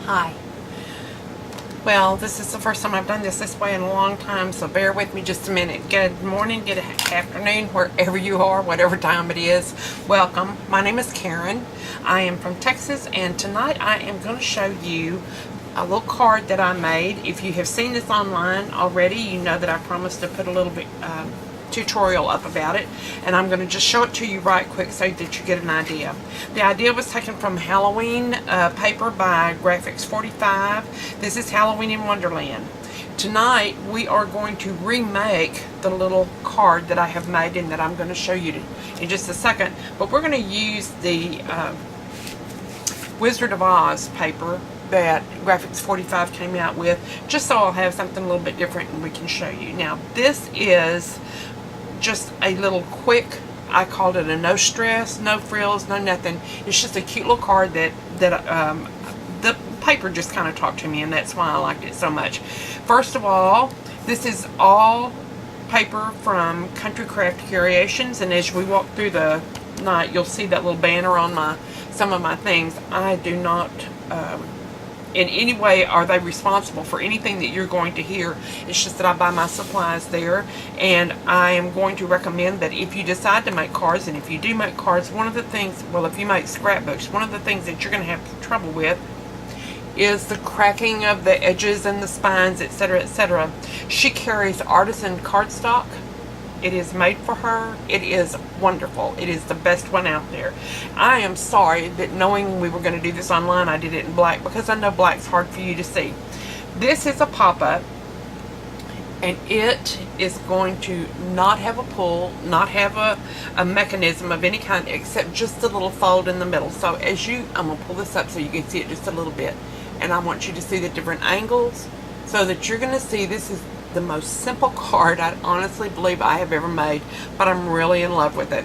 Hi. Well, this is the first time I've done this way in a long time, so bear with me just a minute. Good morning, good afternoon, wherever you are, whatever time it is. Welcome. My name is Karen. I am from Texas, and tonight I am going to show you a little card that I made. If you have seen this online already, you know that I promised to put a little bit tutorial up about it, and I'm going to just show it to you right quick so that you get an idea. The idea was taken from Halloween paper by Graphics 45. This is Halloween in Wonderland. Tonight we are going to remake the little card that I have made and that I'm going to show you in just a second, but we're going to use the Wizard of Oz paper that Graphics 45 came out with, just so I'll have something a little bit different and we can show you. Now this is just a little quick, I called it a no stress, no frills, no nothing. It's just a cute little card that the paper just kind of talked to me, and that's why I liked it so much. First of all, this is all paper from Country Craft Creations, and as we walk through the night, you'll see that little banner on some of my things. I do not in any way are they responsible for anything that you're going to hear. It's just that I buy my supplies there, and I am going to recommend that if you decide to make cards, and if you do make cards, one of the things, well, if you make scrapbooks, one of the things that you're going to have trouble with is the cracking of the edges and the spines, etc., etc. She carries artisan cardstock. It is made for her. It is wonderful. It is the best one out there. I am sorry that knowing we were going to do this online, I did it in black, because I know black's hard for you to see. This is a pop-up, and it is going to not have a pull, not have a mechanism of any kind, except just a little fold in the middle. So as I'm going to pull this up so you can see it just a little bit, and I want you to see the different angles so that you're going to see this is the most simple card I honestly believe I have ever made, but I'm really in love with it.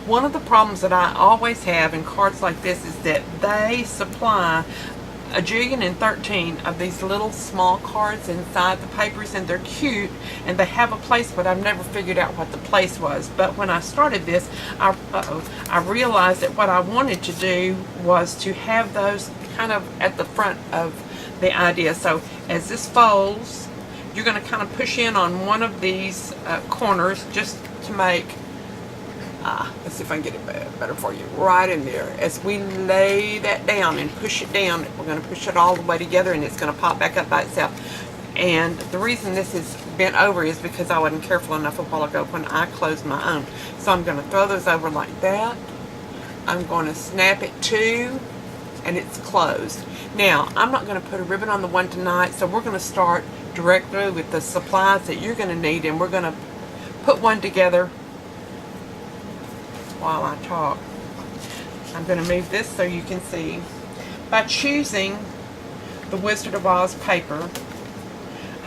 One of the problems that I always have in cards like this is that they supply 1,013 of these little small cards inside the papers, and they're cute and they have a place, but I've never figured out what the place was. But when I started this, I realized that what I wanted to do was to have those kind of at the front of the idea. So as this folds, you're going to kind of push in on one of these corners just to make, let's see if I can get it better for you, right in there. As we lay that down and push it down, we're going to push it all the way together, and it's going to pop back up by itself. And the reason this is bent over is because I wasn't careful enough a while ago when I closed my own. So I'm going to throw those over like that. I'm going to snap it too, and it's closed. Now, I'm not going to put a ribbon on the one tonight, so we're going to start directly with the supplies that you're going to need, and we're going to put one together while I talk. I'm going to move this so you can see. By choosing the Wizard of Oz paper,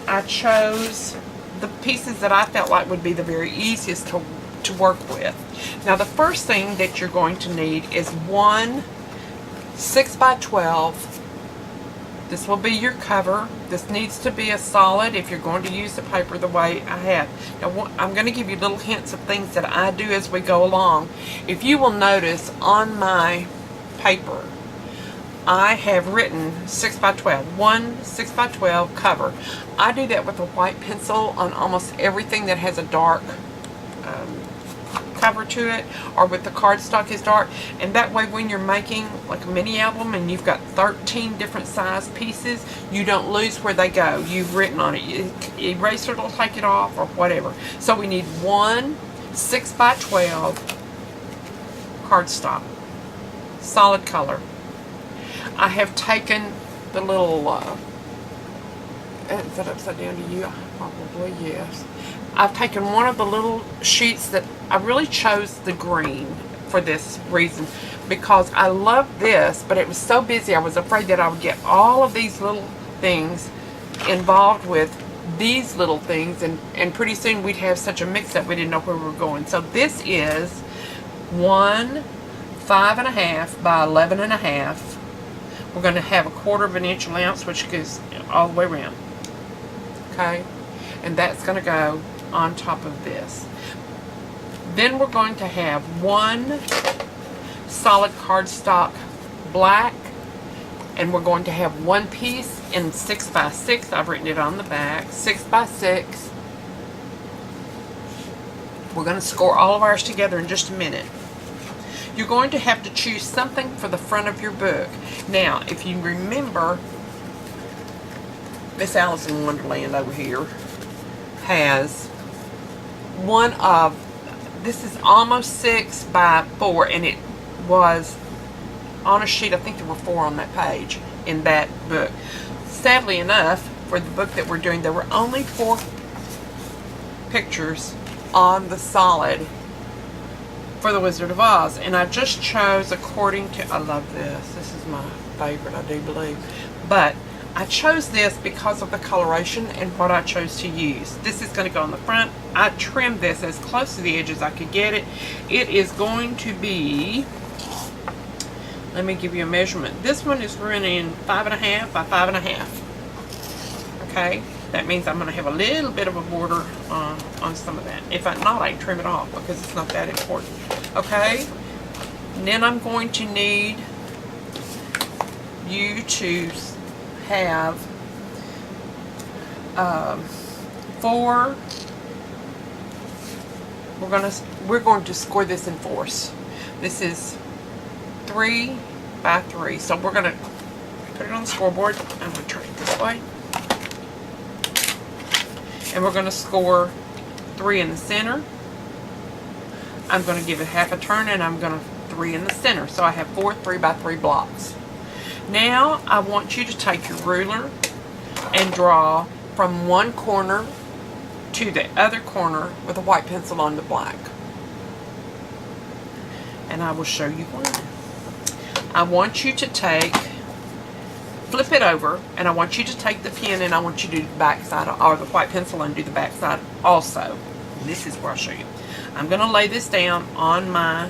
I chose the pieces that I felt like would be the very easiest to work with. Now, the first thing that you're going to need is one 6x12. This will be your cover. This needs to be a solid if you're going to use the paper the way I have. Now, I'm going to give you little hints of things that I do as we go along. If you will notice on my paper, I have written 6x12, one 6x12 cover. I do that with a white pencil on almost everything that has a dark cover to it, or with the cardstock is dark, and that way when you're making like a mini album and you've got 13 different size pieces, you don't lose where they go. You've written on it. Eraser will take it off or whatever. So we need one 6x12 cardstock, solid color. I have taken the little is that upside down to you? Probably yes. I've taken one of the little sheets that I really chose the green for this reason, because I love this, but it was so busy I was afraid that I would get all of these little things involved with these little things, and pretty soon we'd have such a mix-up we didn't know where we were going. So this is one 5.5 by 11.5. We're going to have a 1/4 inch allowance, which goes all the way around. Okay, and that's going to go on top of this. Then we're going to have one solid cardstock black And we're going to have one piece in 6x6. I've written it on the back. 6x6. We're going to score all of ours together in just a minute. You're going to have to choose something for the front of your book. Now, if you remember, Miss Alice in Wonderland over here has one of, this is almost 6x4, and it was on a sheet. I think there were 4 on that page in that book. Sadly enough, for the book that we're doing, there were only 4 pictures on the solid for the Wizard of Oz, and I just chose according to, I love this. This is my favorite, I do believe. But I chose this because of the coloration and what I chose to use. This is going to go on the front. I trimmed this as close to the edge as I could get it. It is going to be, let me give you a measurement. This one is running 5.5 by 5.5. Okay, that means I'm going to have a little bit of a border on some of that. If not, I can trim it off because it's not that important. Okay, and then I'm going to need you to have 4. We're going to score this in 4s. This is 3 by 3. So we're going to put it on the scoreboard. I'm going to turn it this way. And we're going to score 3 in the center. I'm going to give it half a turn, and I'm going to 3 in the center. So I have 4 3 by 3 blocks. Now I want you to take your ruler and draw from one corner to the other corner with a white pencil on the black. And I will show you why. I want you to flip it over, and I want you to take the pen, and I want you to do the back side, or the white pencil, and do the back side also. And this is where I'll show you. I'm going to lay this down on my,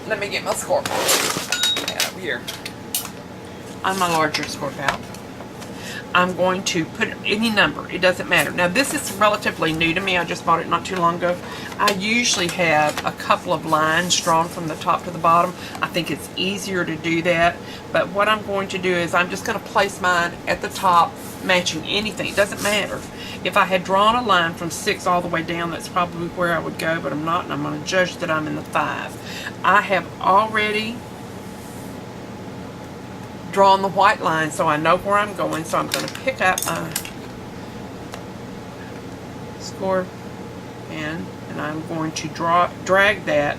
let me get my score pad over here. On my larger score pad. I'm going to put any number. It doesn't matter. Now, this is relatively new to me. I just bought it not too long ago. I usually have a couple of lines drawn from the top to the bottom. I think it's easier to do that. But what I'm going to do is I'm just going to place mine at the top, matching anything. It doesn't matter. If I had drawn a line from 6 all the way down, that's probably where I would go, but I'm not, and I'm going to judge that I'm in the 5. I have already drawn the white line, so I know where I'm going. So I'm going to pick up my score pen, and I'm going to drag that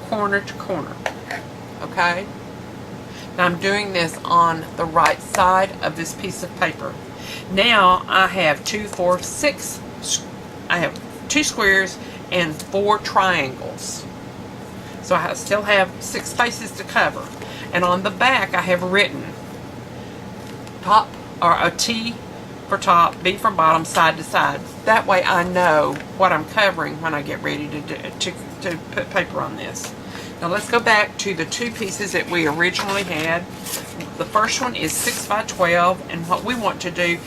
corner to corner. Okay? Now I'm doing this on the right side of this piece of paper. Now I have 2, 4, 6. I have 2 squares and 4 triangles. So I still have 6 spaces to cover. And on the back, I have written top, or a T for top, B for bottom, side to side. That way I know what I'm covering when I get ready to put paper on this. Now let's go back to the 2 pieces that we originally had. The first one is 6 by 12, and what we want to do,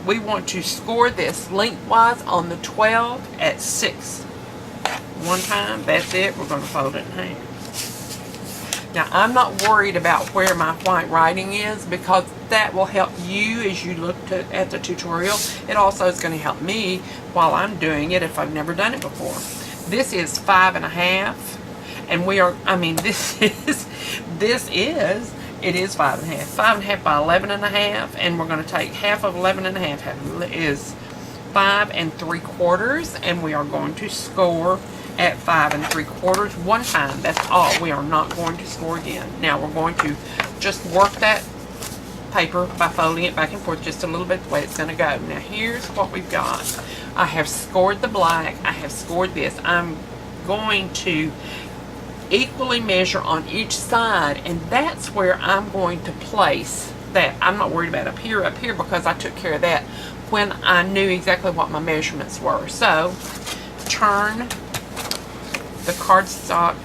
we want to score this lengthwise on the 12 at 6. One time, that's it. We're going to fold it in half. Now, I'm not worried about where my white writing is, because that will help you as you look at the tutorial. It also is going to help me while I'm doing it if I've never done it before. This is 5.5, and we are, I mean, it is 5.5. 5.5 by 11.5, and we're going to take half of 11.5. Half is 5 3/4, and we are going to score at 5 3/4 one time. That's all. We are not going to score again. Now we're going to just work that paper by folding it back and forth just a little bit the way it's going to go. Now here's what we've got. I have scored the black. I have scored this. I'm going to equally measure on each side, and that's where I'm going to place that. I'm not worried about up here, because I took care of that when I knew exactly what my measurements were. So turn the cardstock,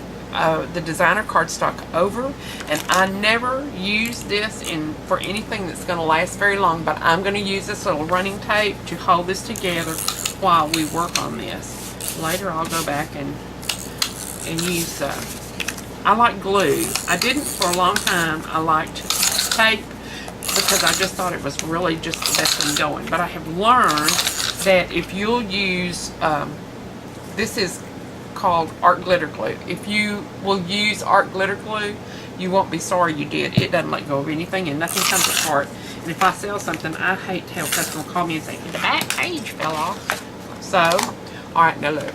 the designer cardstock over, and I never use this for anything that's going to last very long, but I'm going to use this little running tape to hold this together while we work on this. Later I'll go back and use, I like glue. I didn't for a long time. I liked tape because I just thought it was really just the best thing going. But I have learned that if you'll use, this is called art glitter glue. If you will use art glitter glue, you won't be sorry you did. It doesn't let go of anything and nothing comes apart. And if I sell something, I hate to have a customer call me and say, the back page fell off. So, alright, now look.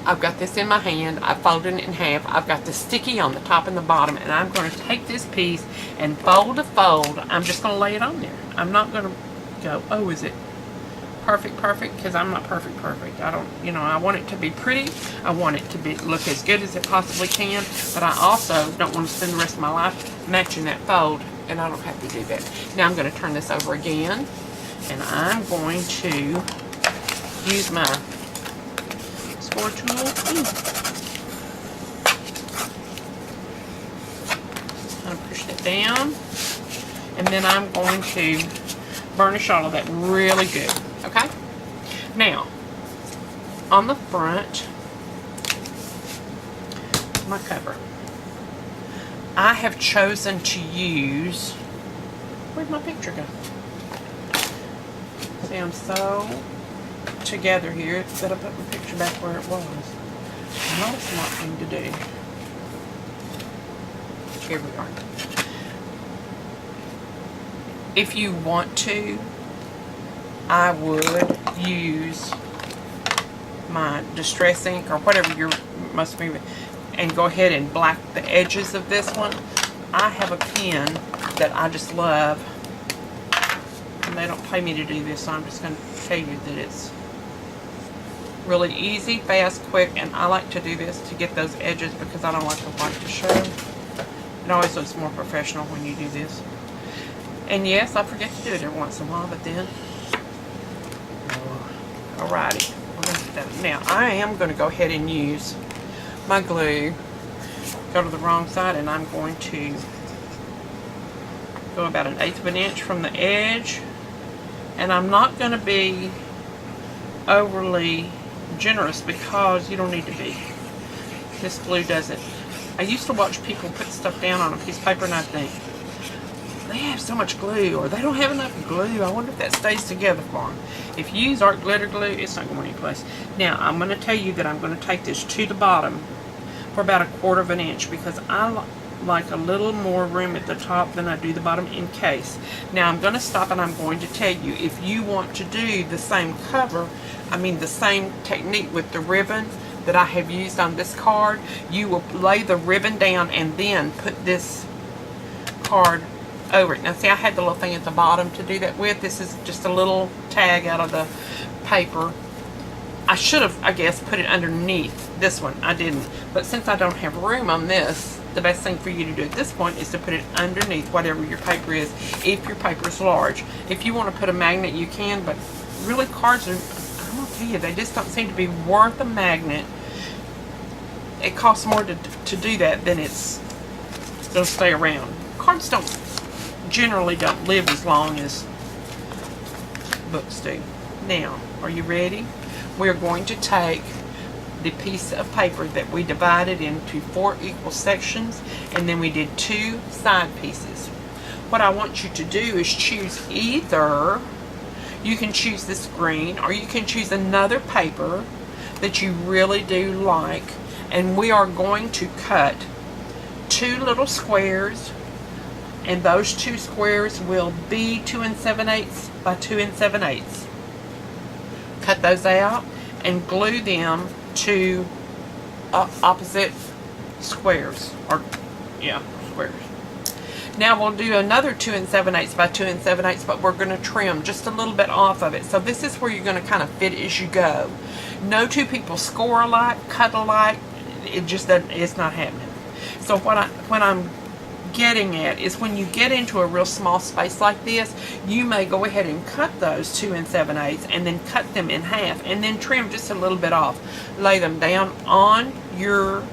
I've got this in my hand. I folded it in half. I've got the sticky on the top and the bottom. And I'm going to take this piece and fold to fold. I'm just going to lay it on there. I'm not going to go, oh, is it perfect, because I'm not perfect. I don't, you know, I want it to be pretty. I want it to be look as good as it possibly can, but I also don't want to spend the rest of my life matching that fold, and I don't have to do that. Now I'm going to turn this over again, and I'm going to use my score tool. I'm going to push it down, and then I'm going to burnish all of that really good. Okay? Now, on the front, my cover, I have chosen to use, where'd my picture go? See, I'm so together here that I put my picture back where it was. Not a smart thing to do. Here we are. If you want to, I would use my distress ink or whatever you're most familiar with and go ahead and black the edges of this one. I have a pen that I just love, and they don't pay me to do this, so I'm just going to tell you that it's really easy, fast, quick, and I like to do this to get those edges because I don't like the white to show. It always looks more professional when you do this. And yes, I forget to do it every once in a while, but then, alrighty, we're going to do that. Now, I am going to go ahead and use my glue, go to the wrong side, and I'm going to go about 1/8 of an inch from the edge, and I'm not going to be overly generous because you don't need to be. This glue doesn't. I used to watch people put stuff down on a piece of paper and I'd think, they have so much glue, or they don't have enough glue. I wonder if that stays together for them. If you use art glitter glue, it's not going anyplace. Now, I'm going to tell you that I'm going to take this to the bottom for about 1/4 of an inch because I like a little more room at the top than I do the bottom in case. Now, I'm going to stop and I'm going to tell you, if you want to do the same cover, the same technique with the ribbon that I have used on this card, you will lay the ribbon down and then put this card over it. Now see, I had the little thing at the bottom to do that with. This is just a little tag out of the paper. I should have, I guess, put it underneath this one. I didn't. But since I don't have room on this, the best thing for you to do at this point is to put it underneath whatever your paper is, if your paper is large. If you want to put a magnet, you can, but really cards are, I'm going to tell you, they just don't seem to be worth a magnet. It costs more to do that than it's going to stay around. Cards generally don't live as long as books do. Now, are you ready? We're going to take the piece of paper that we divided into 4 equal sections, and then we did 2 side pieces. What I want you to do is choose either, you can choose this green, or you can choose another paper that you really do like, and we are going to cut 2 little squares, and those 2 squares will be 2 7/8 by 2 7/8. Cut those out and glue them to opposite squares, or squares. Now we'll do another 2 7/8 by 2 7/8, but we're going to trim just a little bit off of it. So this is where you're going to kind of fit as you go. No 2 people score alike, cut alike. It just doesn't. It's not happening. So what I'm getting at is when you get into a real small space like this, you may go ahead and cut those 2 7/8 and then cut them in half and then trim just a little bit off. Lay them down on your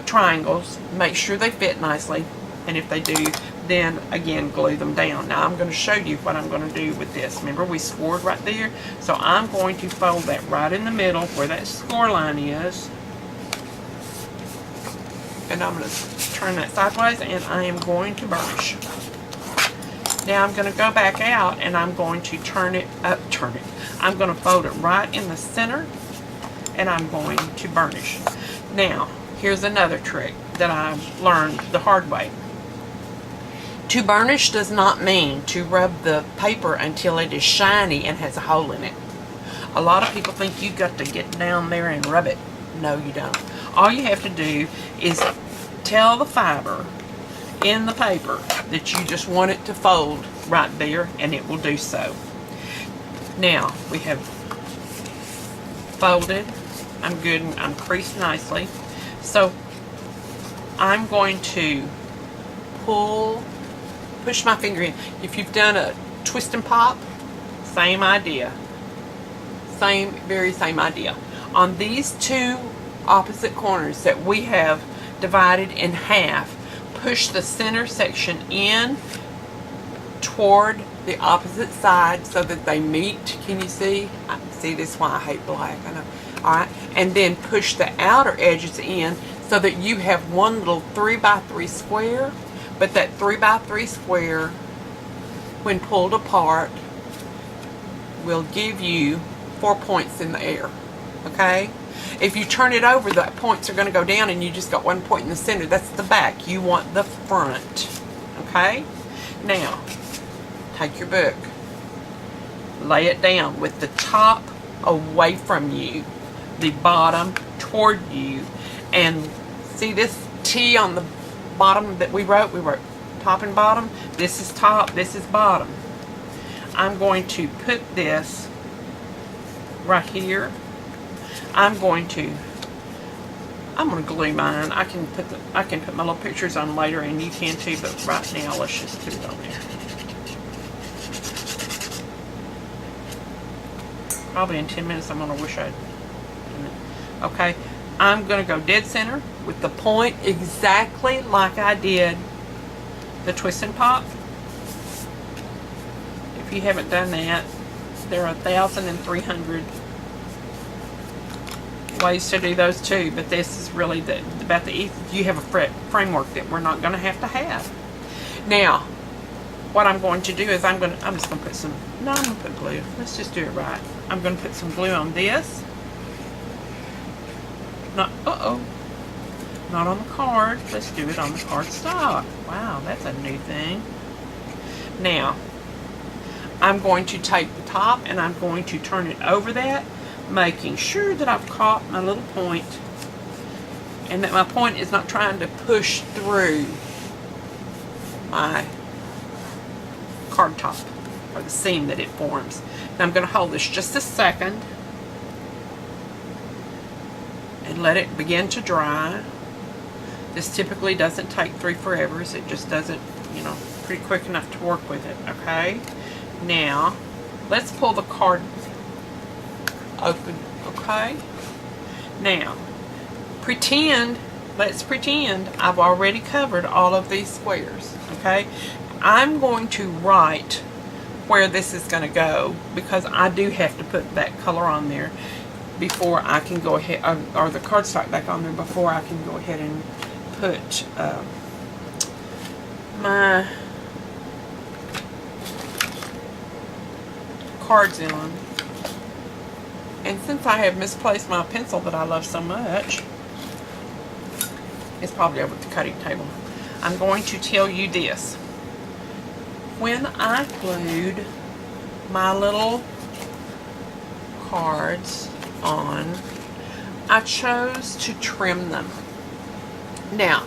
triangles. Make sure they fit nicely, and if they do, then again glue them down. Now I'm going to show you what I'm going to do with this. Remember, we scored right there, so I'm going to fold that right in the middle where that score line is, and I'm going to turn that sideways, and I am going to burnish. Now I'm going to go back out and I'm going to I'm going to fold it right in the center and I'm going to burnish. Now, here's another trick that I've learned the hard way. To burnish does not mean to rub the paper until it is shiny and has a hole in it. A lot of people think you've got to get down there and rub it. No, you don't. All you have to do is tell the fiber in the paper that you just want it to fold right there, and it will do so. Now, we have folded. I'm good. I'm creased nicely. So, I'm going to push my finger in. If you've done a twist and pop, same idea. Very same idea. On these two opposite corners that we have divided in half, push the center section in toward the opposite side so that they meet. Can you see? See, this is why I hate black. I know. Alright, and then push the outer edges in so that you have one little 3x3 square, but that 3x3 square, when pulled apart, will give you 4 points in the air. Okay? If you turn it over, the points are going to go down and you just got 1 point in the center. That's the back. You want the front. Okay? Now, take your book. Lay it down with the top away from you, the bottom toward you, and see this T on the bottom that we wrote top and bottom. This is top, this is bottom. I'm going to put this right here. I'm going to glue mine. I can put my little pictures on later, and you can too, but right now let's just put it on there. Probably in 10 minutes I'm going to wish I'd done it. Okay, I'm going to go dead center with the point exactly like I did the twist and pop. If you haven't done that, there are 1,300 ways to do those too, but this is really about the easy. You have a framework that we're not going to have. Now, what I'm going to do is I'm just going to put some, no, I'm going to put glue. Let's just do it right. I'm going to put some glue on this. Not on the card. Let's do it on the cardstock. Wow, that's a new thing. Now, I'm going to take the top and I'm going to turn it over that, making sure that I've caught my little point and that my point is not trying to push through my card top or the seam that it forms. Now I'm going to hold this just a second and let it begin to dry. This typically doesn't take 3 forevers. It just does it, you know, pretty quick enough to work with it. Okay. Now let's pull the card open. Okay. Now let's pretend I've already covered all of these squares. Okay. I'm going to write where this is going to go because I do have to put that color on there before I can go ahead, or the cardstock back on there before I can go ahead and put my cards in. And since I have misplaced my pencil that I love so much, it's probably over at the cutting table, I'm going to tell you this. When I glued my little cards on, I chose to trim them. Now,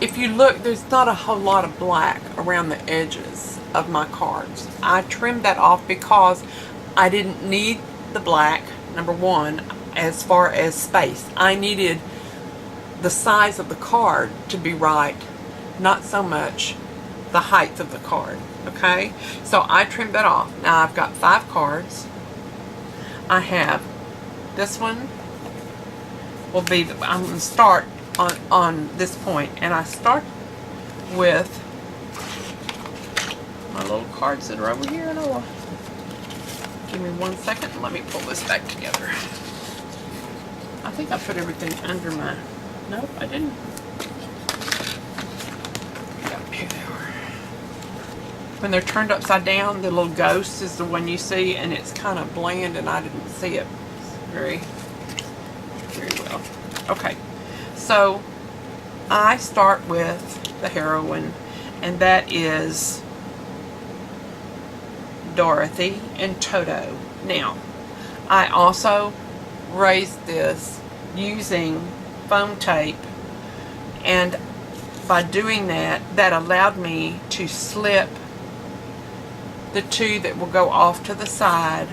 if you look, there's not a whole lot of black around the edges of my cards. I trimmed that off because I didn't need the black, number one, as far as space. I needed the size of the card to be right, not so much the height of the card. Okay, so I trimmed that off. Now I've got 5 cards. I have this one will be I'm going to start on this point, and I start with my little cards that are over here. And give me 1 second and let me pull this back together. I think I put everything under my, nope, I didn't. Yeah, here they are. when they're turned upside down, the little ghost is the one you see, and it's kind of bland, and I didn't see it very well. Okay, so I start with the heroine, and that is Dorothy and Toto. Now, I also raised this using foam tape, and by doing that, that allowed me to slip the two that will go off to the side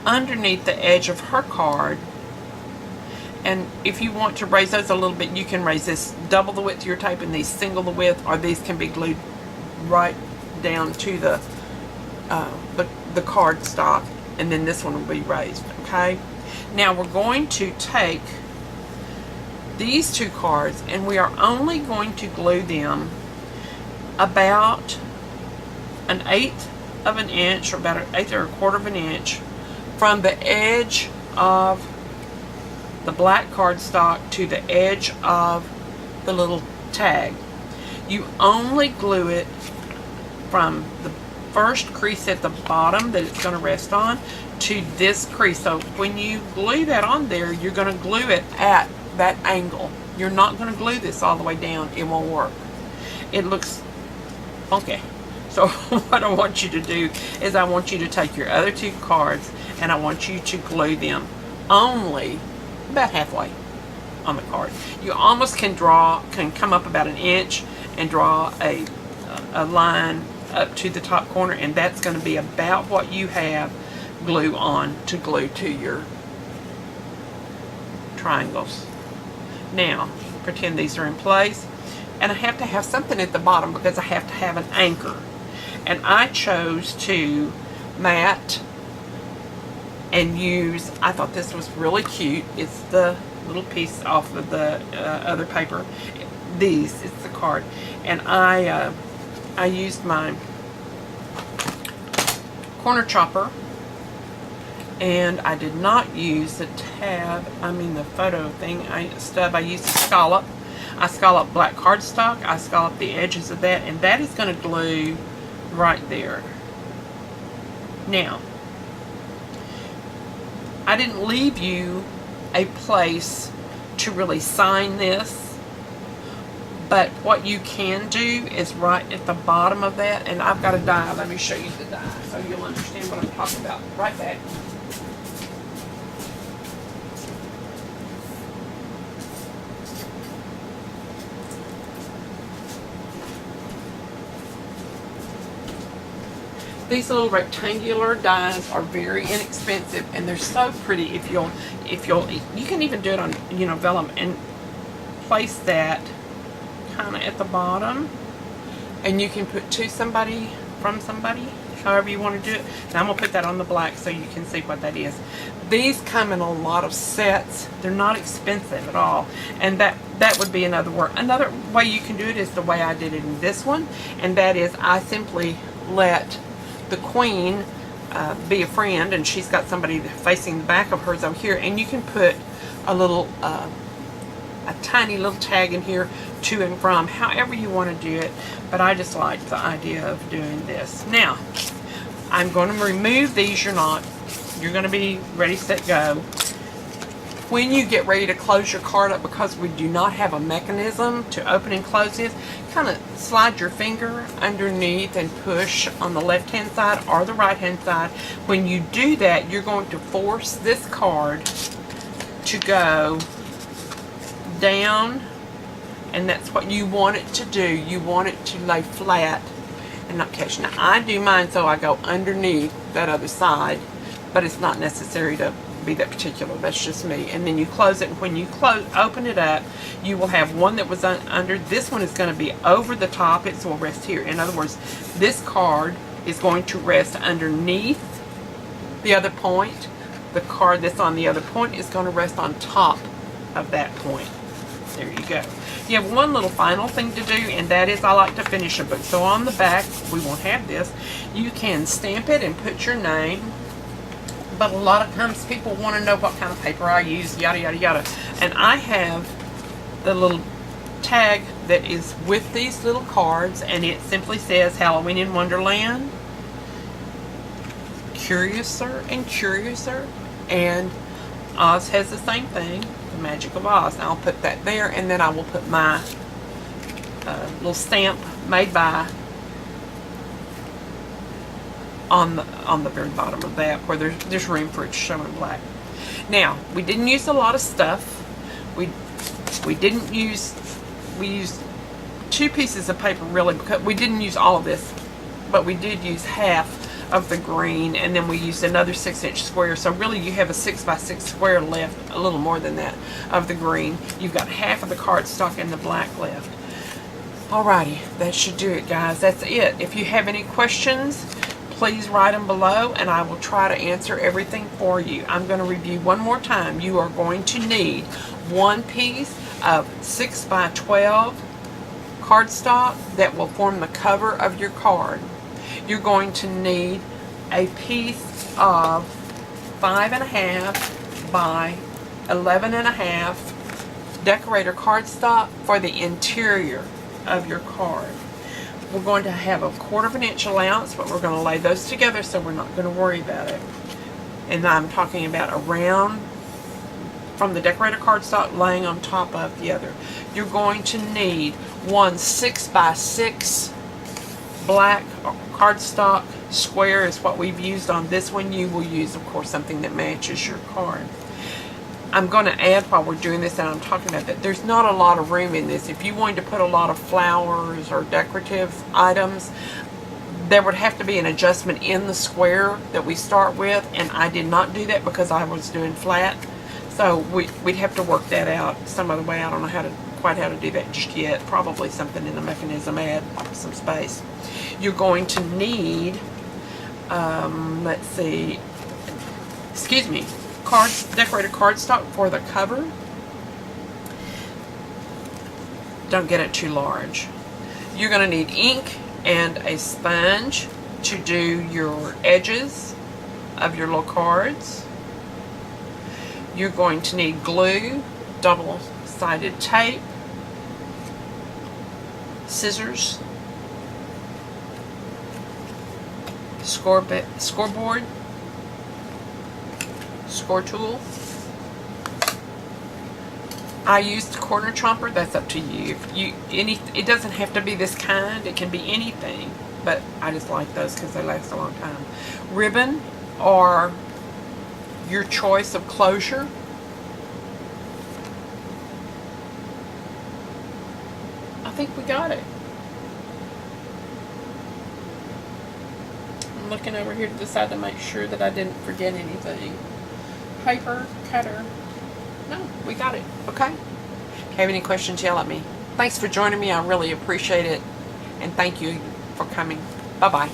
underneath the edge of her card. And if you want to raise those a little bit, you can raise this double the width of your tape and these single the width, or these can be glued right down to the card stock, and then this one will be raised. Okay, now we're going to take these two cards, and we are only going to glue them about 1/8 of an inch, or about 1/8 or 1/4 of an inch from the edge of the black cardstock to the edge of the little tag. You only glue it from the first crease at the bottom that it's going to rest on to this crease. So when you glue that on there, you're going to glue it at that angle. You're not going to glue this all the way down. It won't work. It looks funky. So what I want you to do is I want you to take your other two cards, and I want you to glue them only about halfway on the card. You almost can come up about 1 inch and draw a line up to the top corner, and that's going to be about what you have glue on to glue to your triangles. Now, pretend these are in place, and I have to have something at the bottom because I have to have an anchor. And I chose to mat and use, I thought this was really cute. It's the little piece off of the other paper. It's the card. And I used my corner chopper, and I did not use the the photo thing, stub. I used a scallop. I scalloped black cardstock. I scalloped the edges of that, and that is going to glue right there. Now, I didn't leave you a place to really sign this, but what you can do is right at the bottom of that, and I've got a die. Let me show you the die so you'll understand what I'm talking about. Right back. These little rectangular dies are very inexpensive, and they're so pretty. You can even do it on, vellum, and place that kind of at the bottom, and you can put to somebody, from somebody, however you want to do it. Now I'm gonna put that on the black so you can see what that is. These come in a lot of sets. They're not expensive at all, and that would be another way you can do it is the way I did it in this one, and that is I simply let the queen be a friend, and she's got somebody facing the back of hers over here, and you can put a little a tiny little tag in here to and from, however you want to do it, but I just like the idea of doing this. Now I'm going to remove these. You're going to be ready, set, go. When you get ready to close your card up, because we do not have a mechanism to open and close this, kind of slide your finger underneath and push on the left hand side or the right hand side. When you do that, you're going to force this card to go down, and that's what you want it to do. You want it to lay flat and not catch. Now I do mine so I go underneath that other side, but it's not necessary to be that particular. That's just me. And then you close it, and when you open it up, you will have one that was under. This one is going to be over the top. It will rest here. In other words, this card is going to rest underneath the other point. The card that's on the other point is going to rest on top of that point. There you go. You have one little final thing to do, and that is I like to finish a book. So on the back, we won't have this. You can stamp it and put your name. But a lot of times people want to know what kind of paper I use, yada, yada, yada. And I have the little tag that is with these little cards, and it simply says Halloween in Wonderland, Curiouser and Curiouser, and Oz has the same thing, The Magic of Oz. Now I'll put that there, and then I will put my little stamp made by on the very bottom of that, where there's room for it to show in black. Now, we didn't use a lot of stuff. We used 2 pieces of paper, really, because we didn't use all of this, but we did use half of the green, and then we used another 6-inch square. So really you have a 6x6 square left, a little more than that, of the green. You've got half of the cardstock and the black left. Alrighty, that should do it, guys. That's it. If you have any questions, please write them below, and I will try to answer everything for you. I'm going to review one more time. You are going to need 1 piece of 6x12 cardstock that will form the cover of your card. You're going to need a piece of 5.5 by 11.5 decorator cardstock for the interior of your card. We're going to have a 1/4 inch allowance, but we're going to lay those together, so we're not going to worry about it. And I'm talking about around from the decorator cardstock laying on top of the other. You're going to need 1 6x6 black cardstock square is what we've used on this one. You will use, of course, something that matches your card. I'm going to add, while we're doing this and I'm talking about that, there's not a lot of room in this. If you wanted to put a lot of flowers or decorative items, there would have to be an adjustment in the square that we start with, and I did not do that because I was doing flat. So we'd have to work that out some other way. I don't know quite how to do that just yet. Probably something in the mechanism, add some space. You're going to need, let's see, excuse me, decorated cardstock for the cover. Don't get it too large. You're going to need ink and a sponge to do your edges of your little cards. You're going to need glue, double-sided tape, scissors, scoreboard, score tool. I used corner chomper. That's up to you. It doesn't have to be this kind. It can be anything, but I just like those because they last a long time. Ribbon or your choice of closure. I think we got it. I'm looking over here to the side to make sure that I didn't forget anything. Paper, cutter. No, we got it. Okay. If you have any questions, yell at me. Thanks for joining me. I really appreciate it. And thank you for coming. Bye-bye.